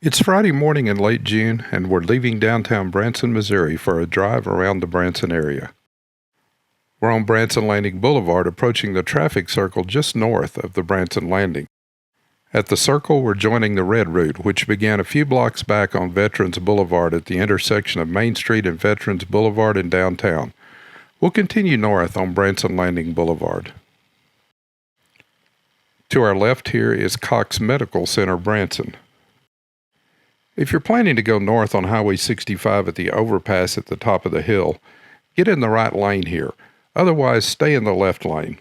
It's Friday morning in late June, and we're leaving downtown Branson, Missouri for a drive around the Branson area. We're on Branson Landing Boulevard approaching the traffic circle just north of the Branson Landing. At the circle, we're joining the Red Route, which began a few blocks back on Veterans Boulevard at the intersection of Main Street and Veterans Boulevard in downtown. We'll continue north on Branson Landing Boulevard. To our left here is Cox Medical Center, Branson. If you're planning to go north on Highway 65 at the overpass at the top of the hill, get in the right lane here. Otherwise, stay in the left lane.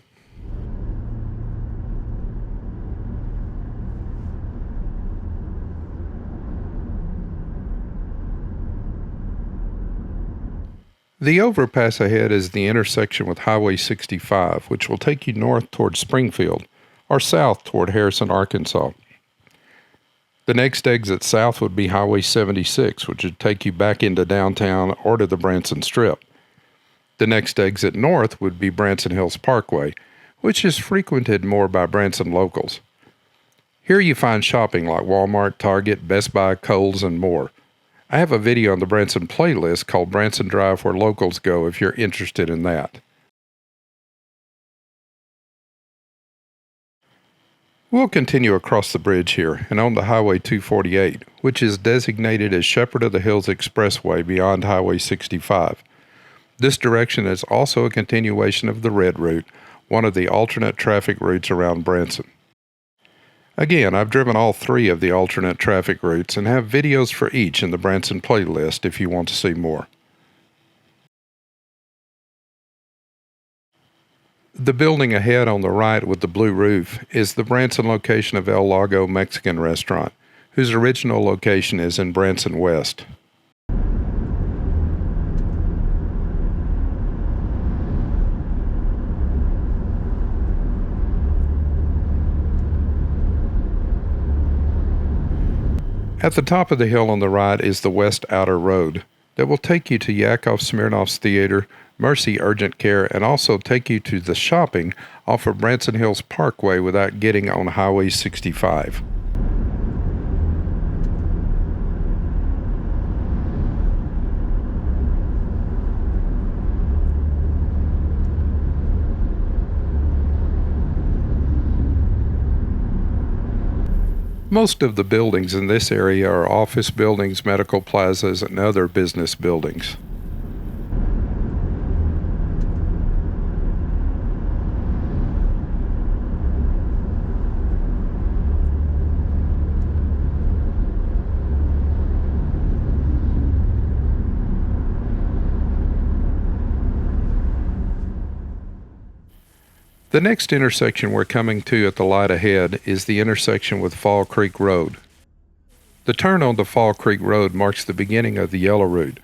The overpass ahead is the intersection with Highway 65, which will take you north toward Springfield or south toward Harrison, Arkansas. The next exit south would be Highway 76, which would take you back into downtown or to the Branson Strip. The next exit north would be Branson Hills Parkway, which is frequented more by Branson locals. Here you find shopping like Walmart, Target, Best Buy, Kohl's, and more. I have a video on the Branson playlist called Branson Drive where locals go if you're interested in that. We'll continue across the bridge here and on to Highway 248, which is designated as Shepherd of the Hills Expressway beyond Highway 65. This direction is also a continuation of the Red Route, one of the alternate traffic routes around Branson. Again, I've driven all three of the alternate traffic routes and have videos for each in the Branson playlist if you want to see more. The building ahead on the right with the blue roof is the Branson location of El Lago Mexican Restaurant, whose original location is in Branson West. At the top of the hill on the right is the West Outer Road that will take you to Yakov Smirnoff's Theater, Mercy Urgent Care, and also take you to the shopping off of Branson Hills Parkway without getting on Highway 65. Most of the buildings in this area are office buildings, medical plazas, and other business buildings. The next intersection we're coming to at the light ahead is the intersection with Fall Creek Road. The turn on the Fall Creek Road marks the beginning of the Yellow Route.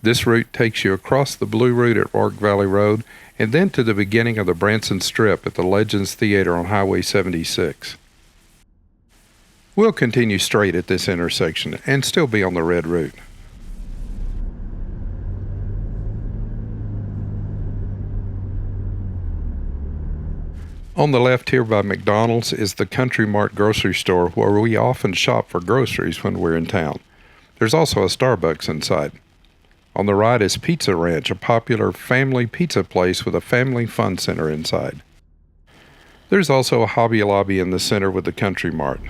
This route takes you across the Blue Route at Rourke Valley Road and then to the beginning of the Branson Strip at the Legends Theater on Highway 76. We'll continue straight at this intersection and still be on the Red Route. On the left here by McDonald's is the Country Mart grocery store where we often shop for groceries when we're in town. There's also a Starbucks inside. On the right is Pizza Ranch, a popular family pizza place with a family fun center inside. There's also a Hobby Lobby in the center with the Country Mart.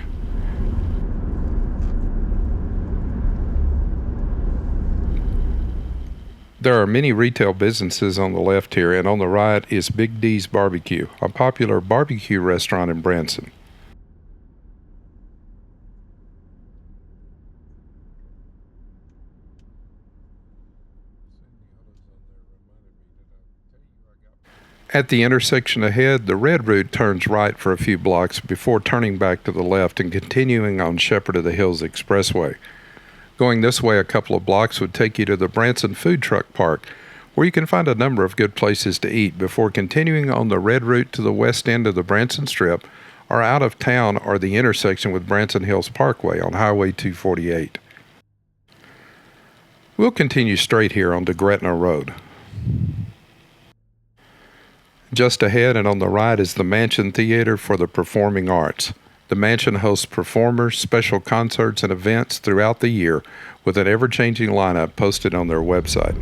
There are many retail businesses on the left here, and on the right is Big D's Barbecue, a popular barbecue restaurant in Branson. At the intersection ahead, the Red Route turns right for a few blocks before turning back to the left and continuing on Shepherd of the Hills Expressway. Going this way a couple of blocks would take you to the Branson Food Truck Park, where you can find a number of good places to eat before continuing on the Red Route to the west end of the Branson Strip or out of town or the intersection with Branson Hills Parkway on Highway 248. We'll continue straight here onto Gretna Road. Just ahead and on the right is the Mansion Theater for the Performing Arts. The mansion hosts performers, special concerts, and events throughout the year with an ever-changing lineup posted on their website.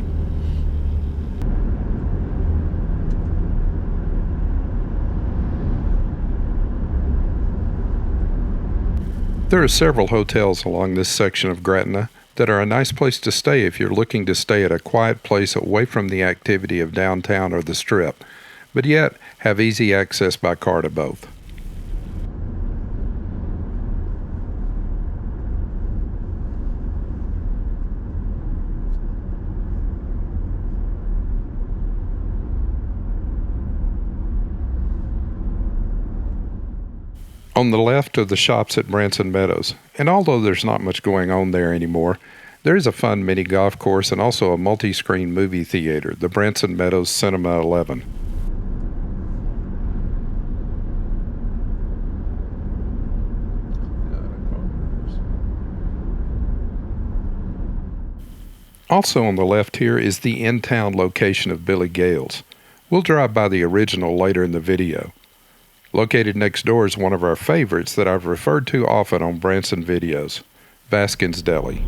There are several hotels along this section of Gretna that are a nice place to stay if you're looking to stay at a quiet place away from the activity of downtown or the Strip, but yet have easy access by car to both. On the left are the shops at Branson Meadows, and although there's not much going on there anymore, there is a fun mini golf course and also a multi-screen movie theater, the Branson Meadows Cinema 11. Also on the left here is the in-town location of Billy Gail's. We'll drive by the original later in the video. Located next door is one of our favorites that I've referred to often on Branson videos, Baskin's Deli.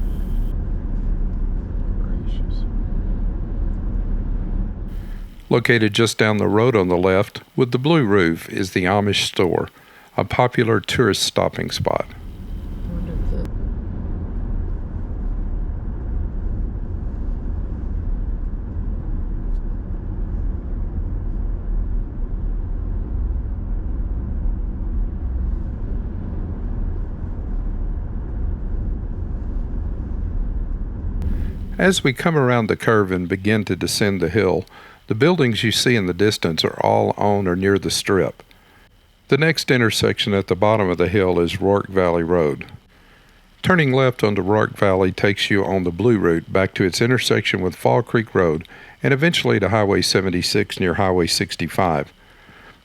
Located just down the road on the left with the blue roof is the Amish store, a popular tourist stopping spot. As we come around the curve and begin to descend the hill, the buildings you see in the distance are all on or near the Strip. The next intersection at the bottom of the hill is Rourke Valley Road. Turning left onto Rourke Valley takes you on the Blue Route back to its intersection with Fall Creek Road and eventually to Highway 76 near Highway 65.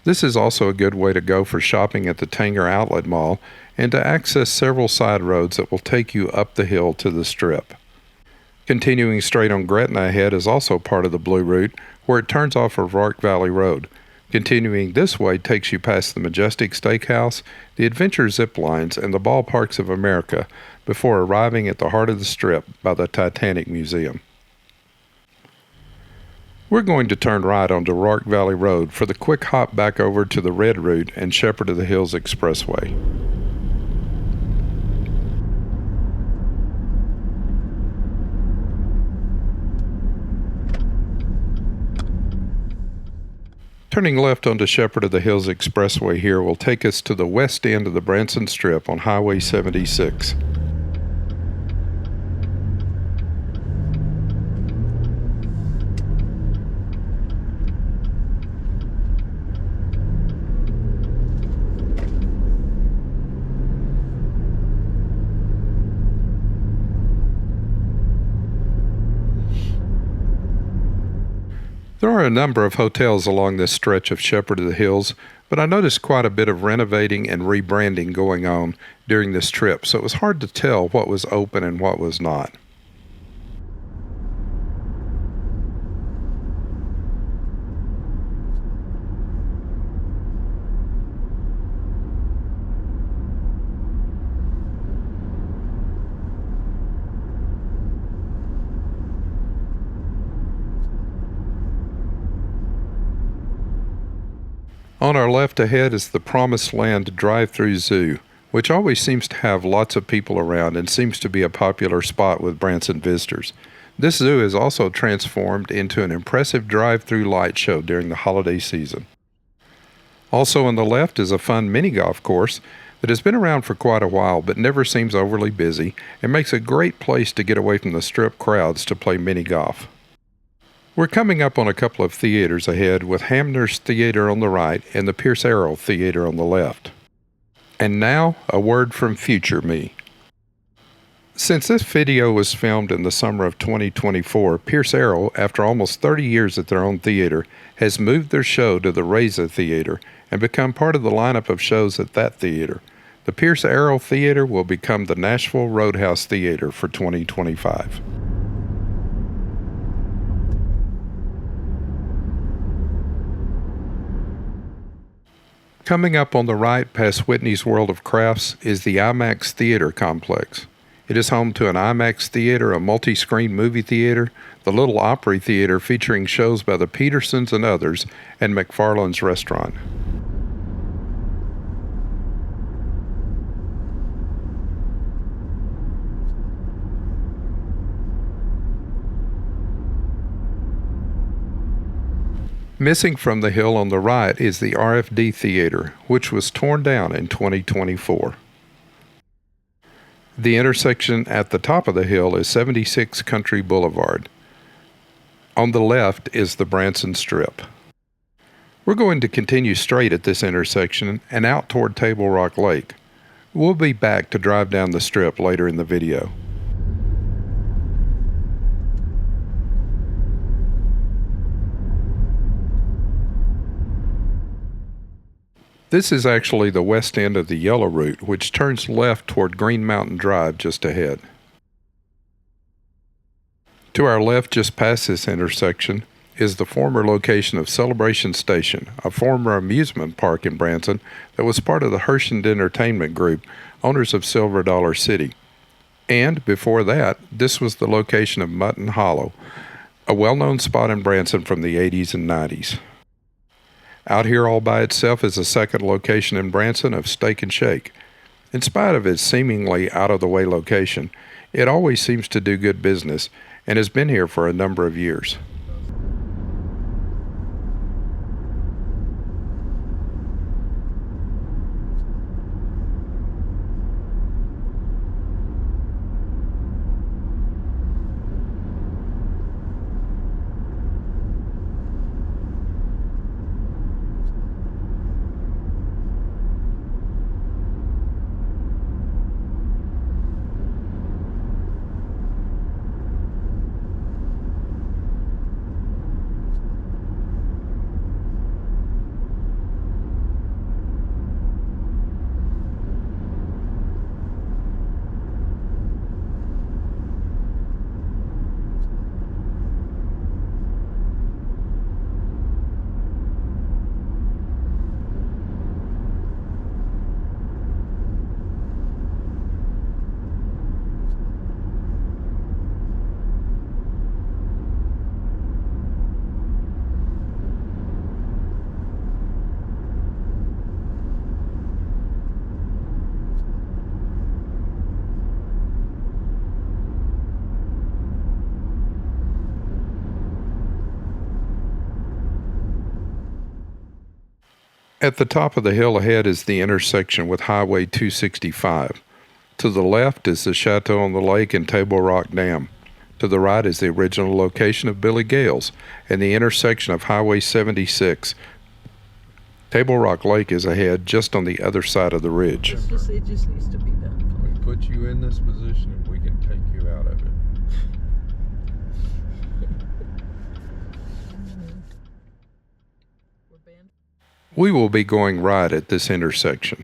This is also a good way to go for shopping at the Tanger Outlet Mall and to access several side roads that will take you up the hill to the Strip. Continuing straight on Gretna ahead is also part of the Blue Route, where it turns off of Rourke Valley Road. Continuing this way takes you past the Majestic Steakhouse, the Adventure Zip Lines, and the Ballparks of America before arriving at the heart of the Strip by the Titanic Museum. We're going to turn right onto Rourke Valley Road for the quick hop back over to the Red Route and Shepherd of the Hills Expressway. Turning left onto Shepherd of the Hills Expressway here will take us to the west end of the Branson Strip on Highway 76. There are a number of hotels along this stretch of Shepherd of the Hills, but I noticed quite a bit of renovating and rebranding going on during this trip, so it was hard to tell what was open and what was not. On our left ahead is the Promised Land drive-through zoo, which always seems to have lots of people around and seems to be a popular spot with Branson visitors. This zoo is also transformed into an impressive drive-through light show during the holiday season. Also on the left is a fun mini golf course that has been around for quite a while but never seems overly busy and makes a great place to get away from the Strip crowds to play mini golf. We're coming up on a couple of theaters ahead with Hamner's Theater on the right and the Pierce Arrow Theater on the left. And now, a word from future me. Since this video was filmed in the summer of 2024, Pierce Arrow, after almost 30 years at their own theater, has moved their show to the Reza Theater and become part of the lineup of shows at that theater. The Pierce Arrow Theater will become the Nashville Roadhouse Theater for 2025. Coming up on the right past Whitney's World of Crafts is the IMAX Theater Complex. It is home to an IMAX theater, a multi-screen movie theater, the Little Opry Theater featuring shows by the Petersons and others, and McFarland's Restaurant. Missing from the hill on the right is the RFD Theater, which was torn down in 2024. The intersection at the top of the hill is 76 Country Boulevard. On the left is the Branson Strip. We're going to continue straight at this intersection and out toward Table Rock Lake. We'll be back to drive down the strip later in the video. This is actually the west end of the Yellow Route, which turns left toward Green Mountain Drive just ahead. To our left, just past this intersection, is the former location of Celebration Station, a former amusement park in Branson that was part of the Hershend Entertainment Group, owners of Silver Dollar City. And before that, this was the location of Mutton Hollow, a well-known spot in Branson from the 80s and 90s. Out here all by itself is a second location in Branson of Steak and Shake. In spite of its seemingly out-of-the-way location, it always seems to do good business and has been here for a number of years. At the top of the hill ahead is the intersection with Highway 265. To the left is the Chateau on the Lake and Table Rock Dam. To the right is the original location of Billy Gail's and the intersection of Highway 76. Table Rock Lake is ahead just on the other side of the ridge. It just needs to be done. We put you in this position and we can take you out of it. We will be going right at this intersection.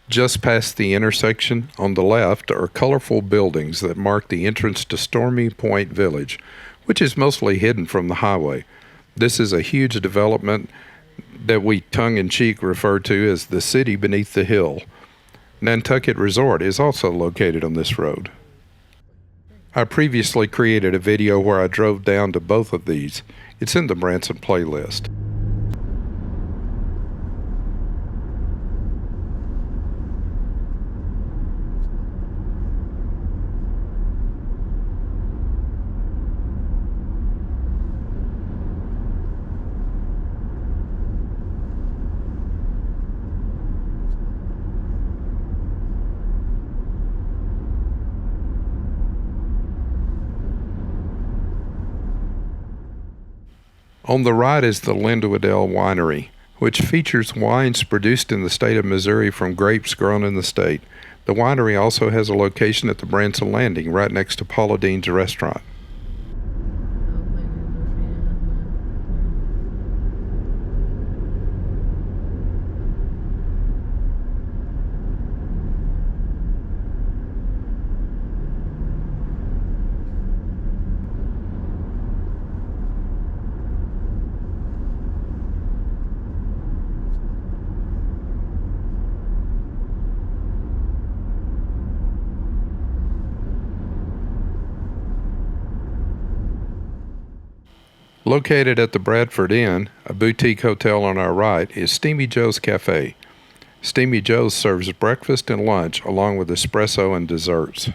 Just past the intersection, on the left, are colorful buildings that mark the entrance to Stormy Point Village, which is mostly hidden from the highway. This is a huge development that we tongue-in-cheek refer to as the city beneath the hill. Nantucket Resort is also located on this road. I previously created a video where I drove down to both of these. It's in the Branson playlist. On the right is the Linwoodale Winery, which features wines produced in the state of Missouri from grapes grown in the state. The winery also has a location at the Branson Landing, right next to Paula Deen's restaurant. Located at the Bradford Inn, a boutique hotel on our right, is Steamy Joe's Cafe. Steamy Joe's serves breakfast and lunch along with espresso and desserts.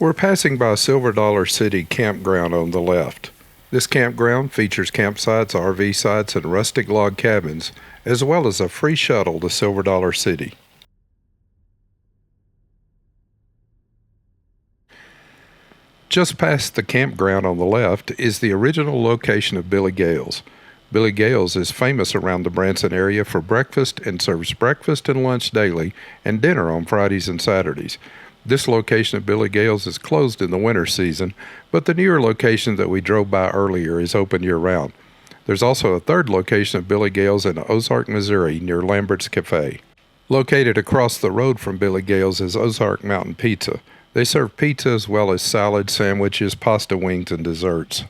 We're passing by Silver Dollar City Campground on the left. This campground features campsites, RV sites, and rustic log cabins, as well as a free shuttle to Silver Dollar City. Just past the campground on the left is the original location of Billy Gail's. Billy Gail's is famous around the Branson area for breakfast and serves breakfast and lunch daily and dinner on Fridays and Saturdays. This location of Billy Gail's is closed in the winter season, but the newer location that we drove by earlier is open year-round. There's also a third location of Billy Gail's in Ozark, Missouri, near Lambert's Cafe. Located across the road from Billy Gail's is Ozark Mountain Pizza. They serve pizza as well as salad, sandwiches, pasta wings, and desserts.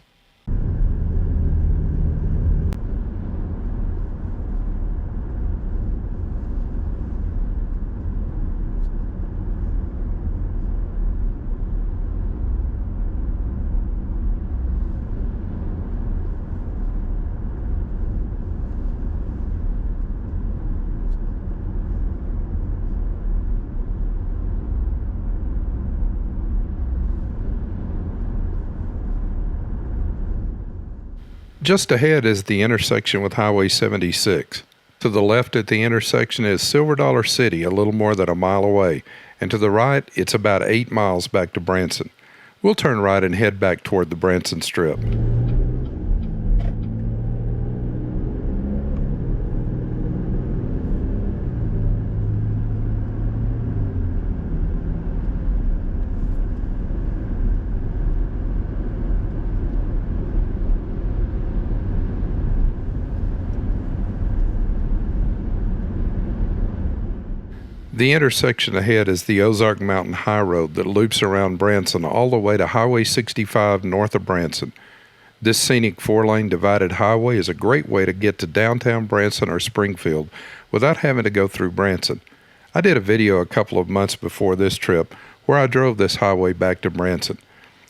Just ahead is the intersection with Highway 76. To the left at the intersection is Silver Dollar City, a little more than a mile away, and to the right, it's about 8 miles back to Branson. We'll turn right and head back toward the Branson Strip. The intersection ahead is the Ozark Mountain High Road that loops around Branson all the way to Highway 65 north of Branson. This scenic 4-lane divided highway is a great way to get to downtown Branson or Springfield without having to go through Branson. I did a video a couple of months before this trip where I drove this highway back to Branson.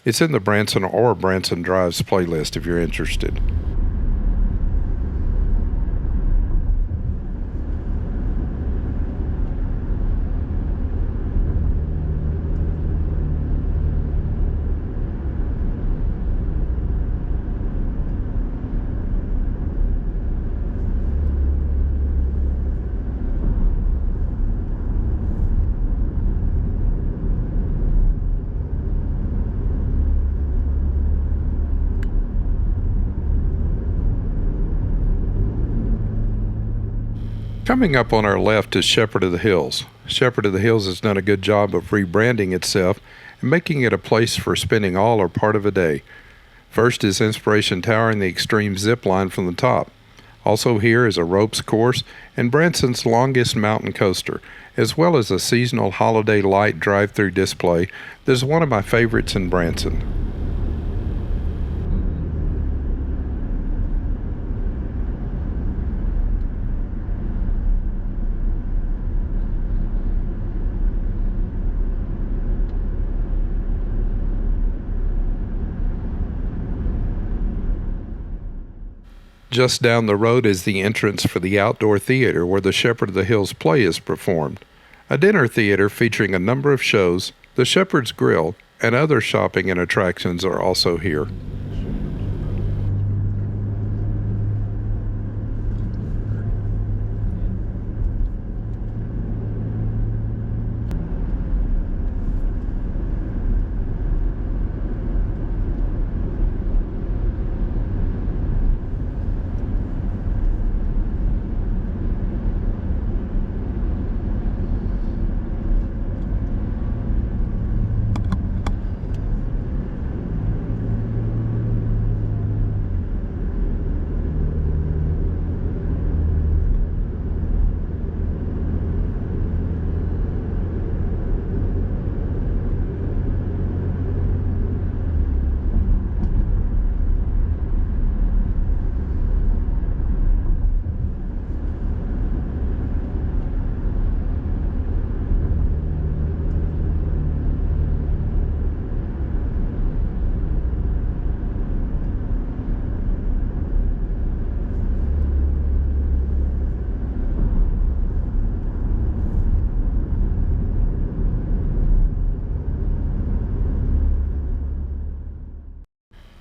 It's in the Branson or Branson Drives playlist if you're interested. Coming up on our left is Shepherd of the Hills. Shepherd of the Hills has done a good job of rebranding itself and making it a place for spending all or part of a day. First is Inspiration Tower and the extreme zip line from the top. Also here is a ropes course and Branson's longest mountain coaster, as well as a seasonal holiday light drive-through display that is one of my favorites in Branson. Just down the road is the entrance for the outdoor theater where the Shepherd of the Hills play is performed. A dinner theater featuring a number of shows, the Shepherd's Grill, and other shopping and attractions are also here.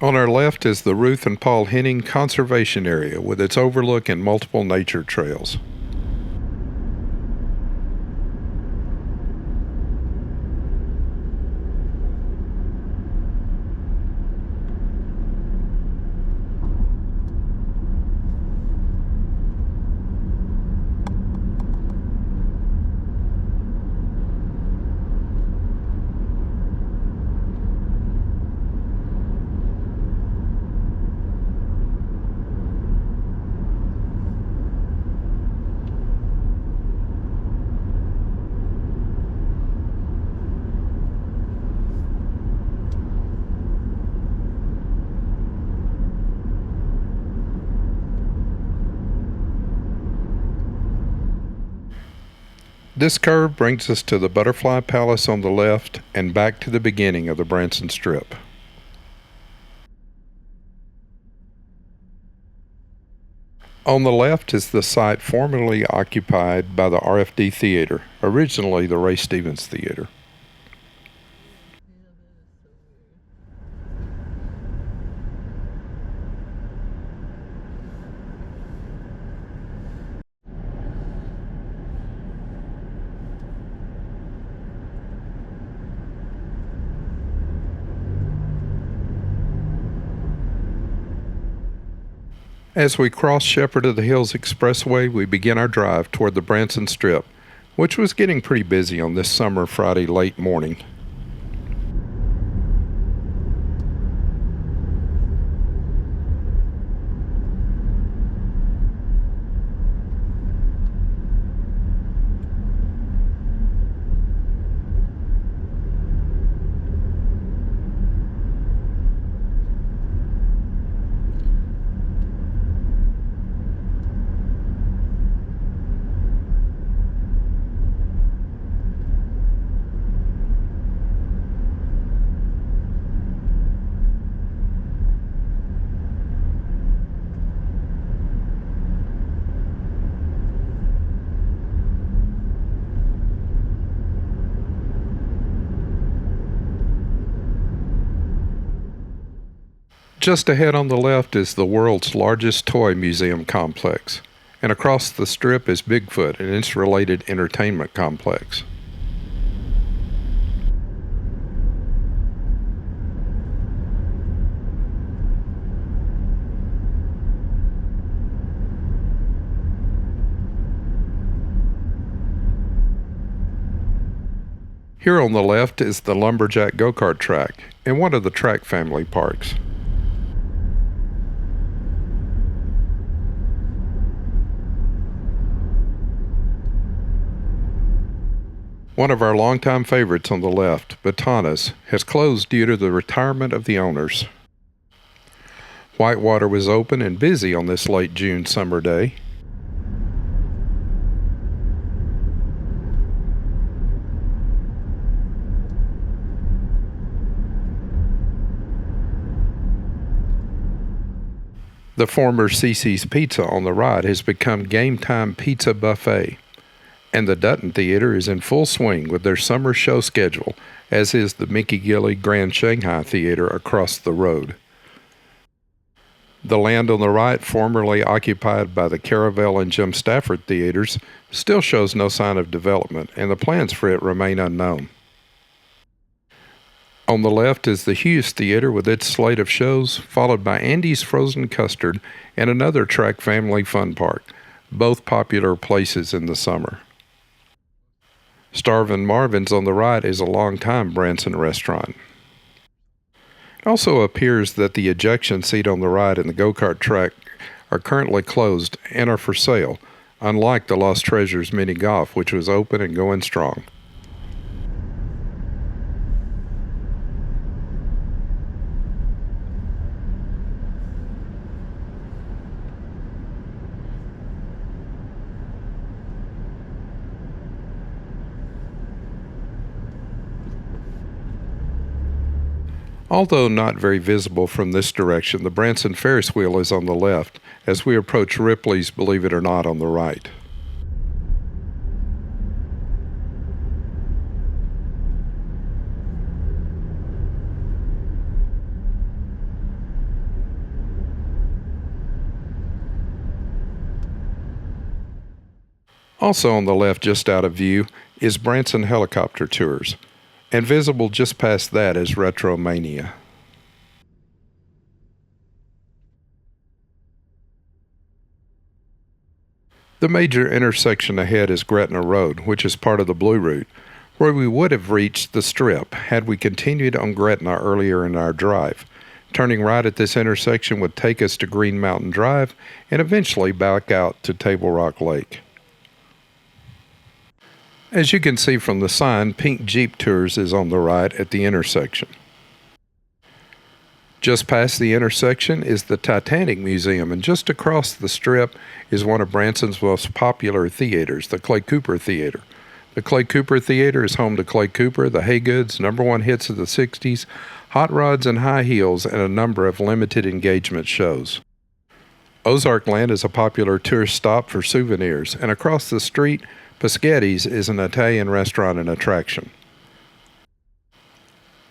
On our left is the Ruth and Paul Henning Conservation Area with its overlook and multiple nature trails. This curve brings us to the Butterfly Palace on the left and back to the beginning of the Branson Strip. On the left is the site formerly occupied by the RFD Theater, originally the Ray Stevens Theater. As we cross Shepherd of the Hills Expressway, we begin our drive toward the Branson Strip, which was getting pretty busy on this summer Friday late morning. Just ahead on the left is the world's largest toy museum complex, and across the strip is Bigfoot and its related entertainment complex. Here on the left is the Lumberjack Go-Kart track and one of the track family parks. One of our longtime favorites on the left, Batanas, has closed due to the retirement of the owners. Whitewater was open and busy on this late June summer day. The former CC's Pizza on the right has become Game Time Pizza Buffet, and the Dutton Theater is in full swing with their summer show schedule, as is the Mickey Gilley Grand Shanghai Theater across the road. The land on the right, formerly occupied by the Caravel and Jim Stafford theaters, still shows no sign of development, and the plans for it remain unknown. On the left is the Hughes Theater with its slate of shows, followed by Andy's Frozen Custard and another track family fun park, both popular places in the summer. Starvin' Marvin's on the right is a long-time Branson restaurant. It also appears that the ejection seat on the right and the go-kart track are currently closed and are for sale, unlike the Lost Treasures Mini Golf, which was open and going strong. Although not very visible from this direction, the Branson Ferris Wheel is on the left as we approach Ripley's Believe It or Not on the right. Also on the left, just out of view, is Branson Helicopter Tours, and visible just past that is Retromania. The major intersection ahead is Gretna Road, which is part of the Blue Route, where we would have reached the Strip had we continued on Gretna earlier in our drive. Turning right at this intersection would take us to Green Mountain Drive and eventually back out to Table Rock Lake. As you can see from the sign, Pink Jeep Tours is on the right at the intersection. Just past the intersection is the Titanic Museum, and just across the strip is one of Branson's most popular theaters, the Clay Cooper Theater. The Clay Cooper Theater is home to Clay Cooper, the Haygoods, #1 hits of the 60s, Hot Rods and High Heels, and a number of limited engagement shows. Ozark Land is a popular tourist stop for souvenirs, and across the street, Paschetti's is an Italian restaurant and attraction.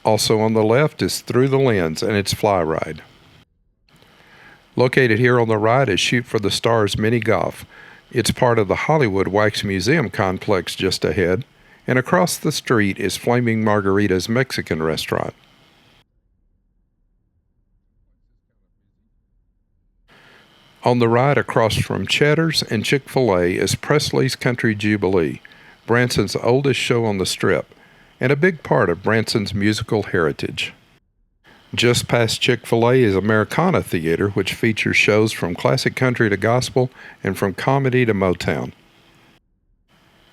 Also on the left is Through the Lens and its fly ride. Located here on the right is Shoot for the Stars Mini Golf. It's part of the Hollywood Wax Museum complex just ahead, and across the street is Flaming Margarita's Mexican restaurant. On the right, across from Cheddar's and Chick-fil-A, is Presley's Country Jubilee, Branson's oldest show on the Strip, and a big part of Branson's musical heritage. Just past Chick-fil-A is Americana Theater, which features shows from classic country to gospel and from comedy to Motown.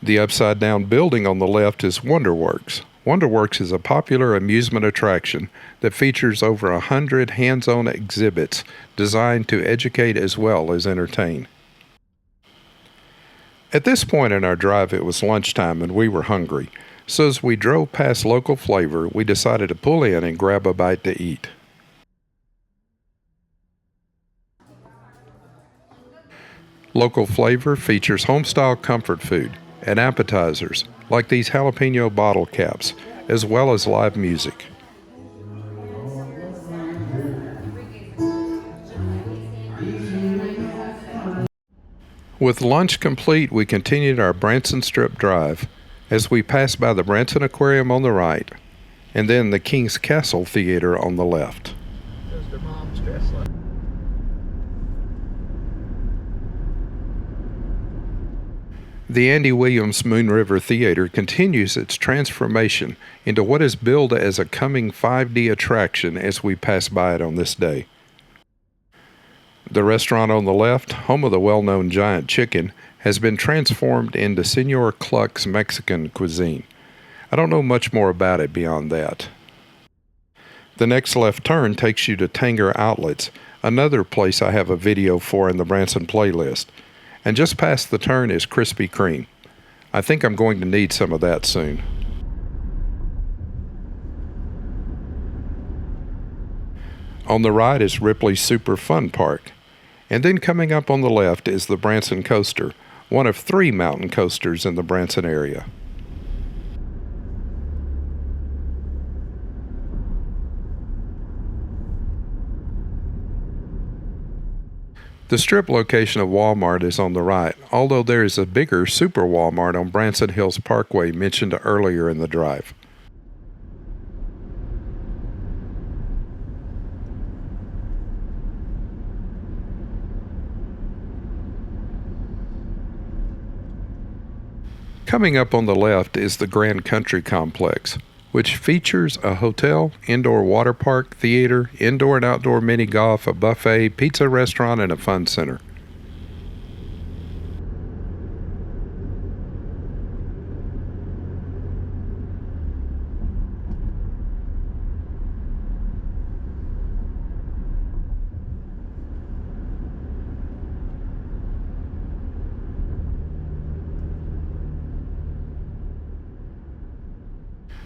The upside-down building on the left is WonderWorks. WonderWorks is a popular amusement attraction that features over 100 hands-on exhibits designed to educate as well as entertain. At this point in our drive, it was lunchtime and we were hungry, so as we drove past Local Flavor, we decided to pull in and grab a bite to eat. Local Flavor features home-style comfort food and appetizers like these jalapeno bottle caps, as well as live music. With lunch complete, we continued our Branson Strip drive as we passed by the Branson Aquarium on the right, and then the King's Castle Theater on the left. Does their mom's dress like? The Andy Williams Moon River Theater continues its transformation into what is billed as a coming 5D attraction as we pass by it on this day. The restaurant on the left, home of the well-known Giant Chicken, has been transformed into Senor Cluck's Mexican cuisine. I don't know much more about it beyond that. The next left turn takes you to Tanger Outlets, another place I have a video for in the Branson playlist. And just past the turn is Krispy Kreme. I think I'm going to need some of that soon. On the right is Ripley's Super Fun Park. And then coming up on the left is the Branson Coaster, one of 3 mountain coasters in the Branson area. The strip location of Walmart is on the right, although there is a bigger Super Walmart on Branson Hills Parkway mentioned earlier in the drive. Coming up on the left is the Grand Country Complex, which features a hotel, indoor water park, theater, indoor and outdoor mini golf, a buffet, pizza restaurant, and a fun center.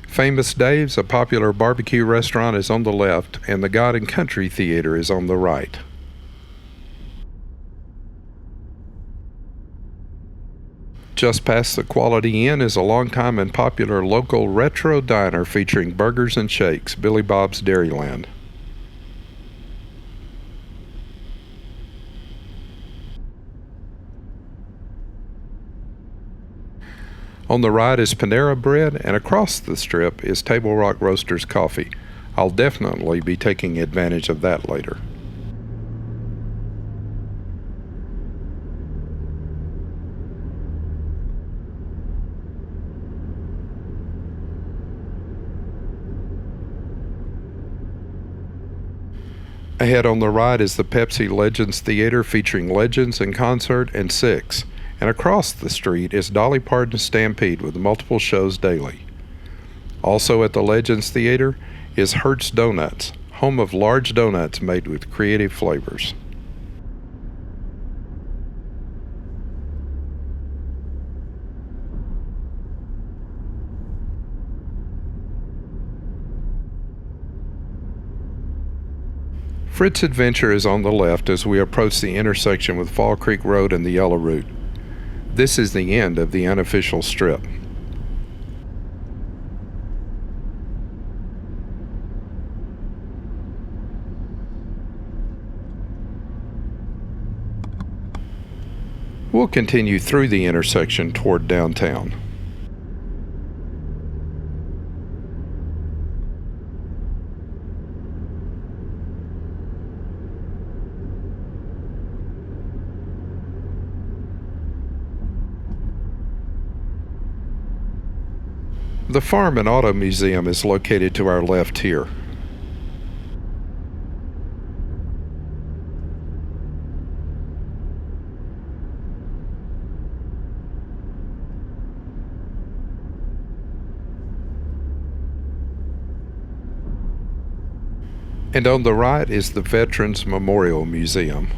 Famous Dave's, a popular barbecue restaurant, is on the left, and the God and Country Theater is on the right. Just past the Quality Inn is a longtime and popular local retro diner featuring burgers and shakes, Billy Bob's Dairyland. On the right is Panera Bread, and across the strip is Table Rock Roasters Coffee. I'll definitely be taking advantage of that later. Ahead on the right is the Pepsi Legends Theater featuring Legends in concert and Six. And across the street is Dolly Parton's Stampede with multiple shows daily. Also at the Legends Theater is Hertz Donuts, home of large donuts made with creative flavors. Fritz Adventure is on the left as we approach the intersection with Fall Creek Road and the Yellow Route. This is the end of the unofficial strip. We'll continue through the intersection toward downtown. The Farm and Auto Museum is located to our left here. And on the right is the Veterans Memorial Museum.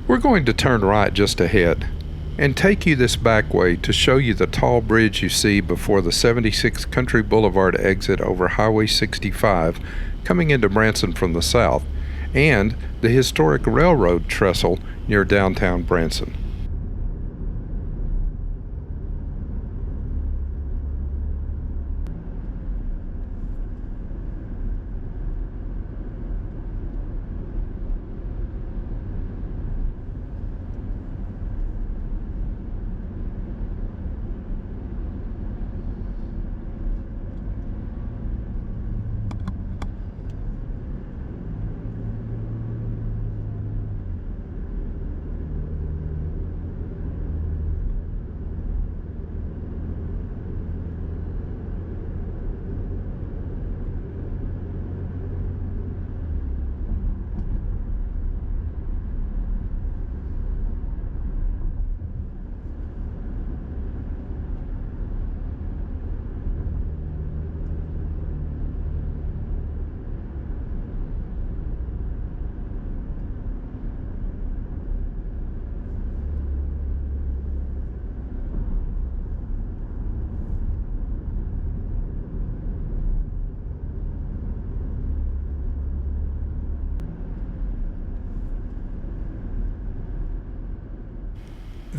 We're going to turn right just ahead and take you this back way to show you the tall bridge you see before the 76 Country Boulevard exit over Highway 65 coming into Branson from the south, and the historic railroad trestle near downtown Branson.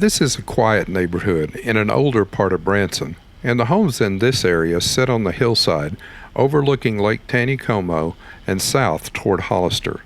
This is a quiet neighborhood in an older part of Branson, and the homes in this area sit on the hillside overlooking Lake Taneycomo and south toward Hollister.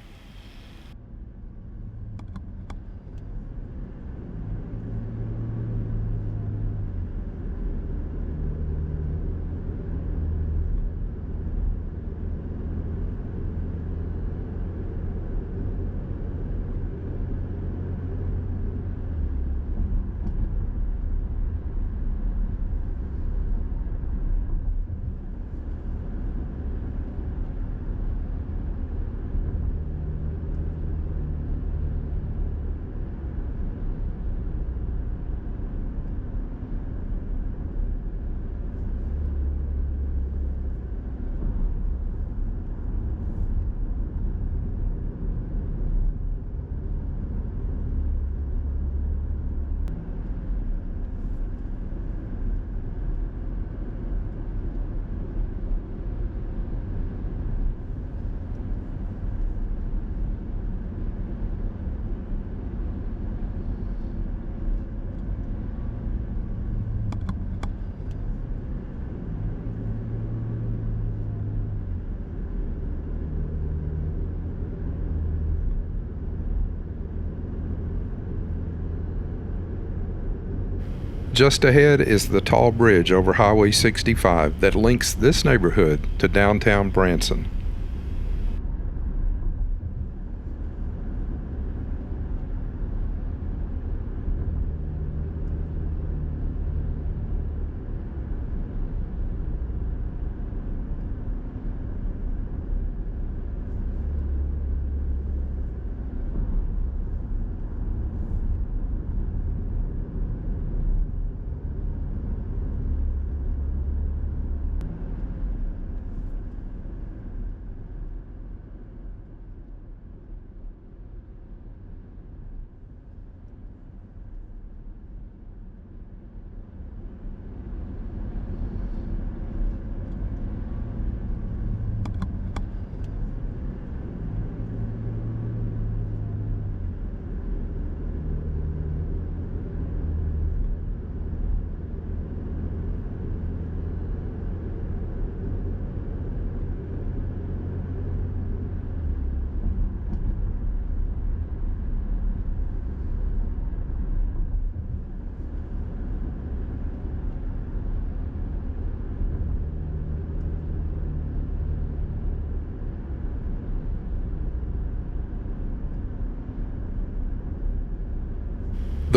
Just ahead is the tall bridge over Highway 65 that links this neighborhood to downtown Branson.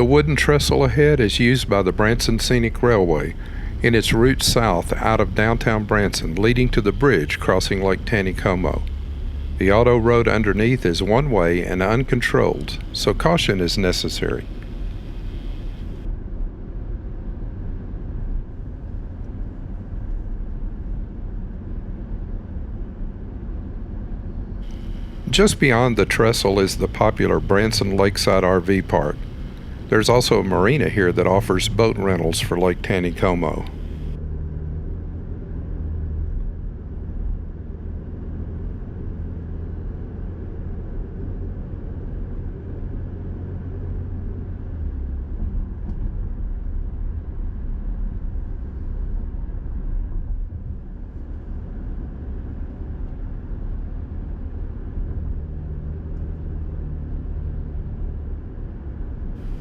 The wooden trestle ahead is used by the Branson Scenic Railway in its route south out of downtown Branson, leading to the bridge crossing Lake Taneycomo. The auto road underneath is one-way and uncontrolled, so caution is necessary. Just beyond the trestle is the popular Branson Lakeside RV Park. There's also a marina here that offers boat rentals for Lake Taneycomo.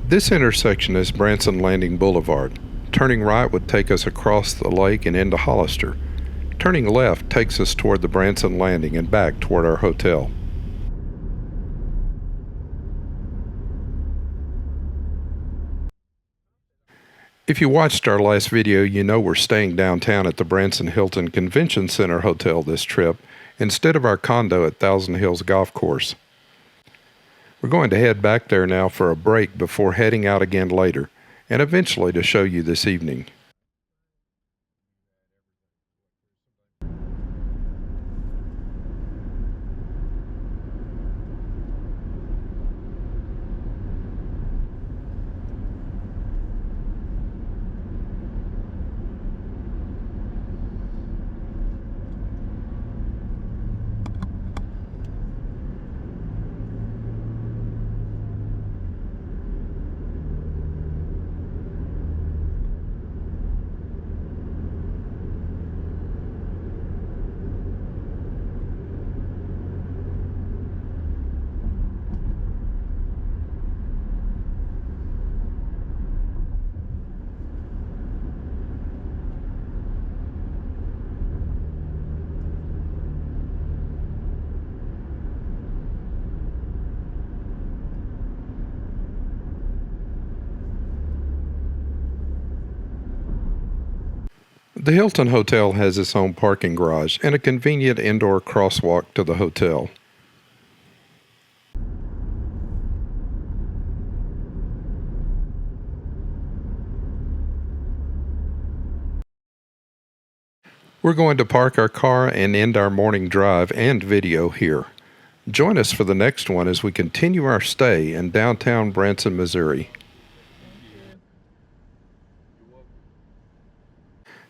This intersection is Branson Landing Boulevard. Turning right would take us across the lake and into Hollister. Turning left takes us toward the Branson Landing and back toward our hotel. If you watched our last video, you know we're staying downtown at the Branson Hilton Convention Center Hotel this trip, instead of our condo at Thousand Hills Golf Course. We're going to head back there now for a break before heading out again later, and eventually to show you this evening. The Hilton Hotel has its own parking garage and a convenient indoor crosswalk to the hotel. We're going to park our car and end our morning drive and video here. Join us for the next one as we continue our stay in downtown Branson, Missouri.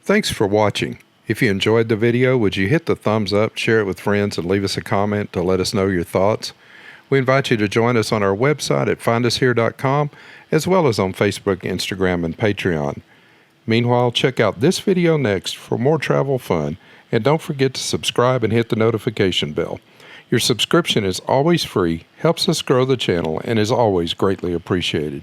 Thanks for watching. If you enjoyed the video, would you hit the thumbs up, share it with friends, and leave us a comment to let us know your thoughts? We invite you to join us on our website at findushere.com, as well as on Facebook, Instagram, and Patreon. Meanwhile, check out this video next for more travel fun, and don't forget to subscribe and hit the notification bell. Your subscription is always free, helps us grow the channel, and is always greatly appreciated.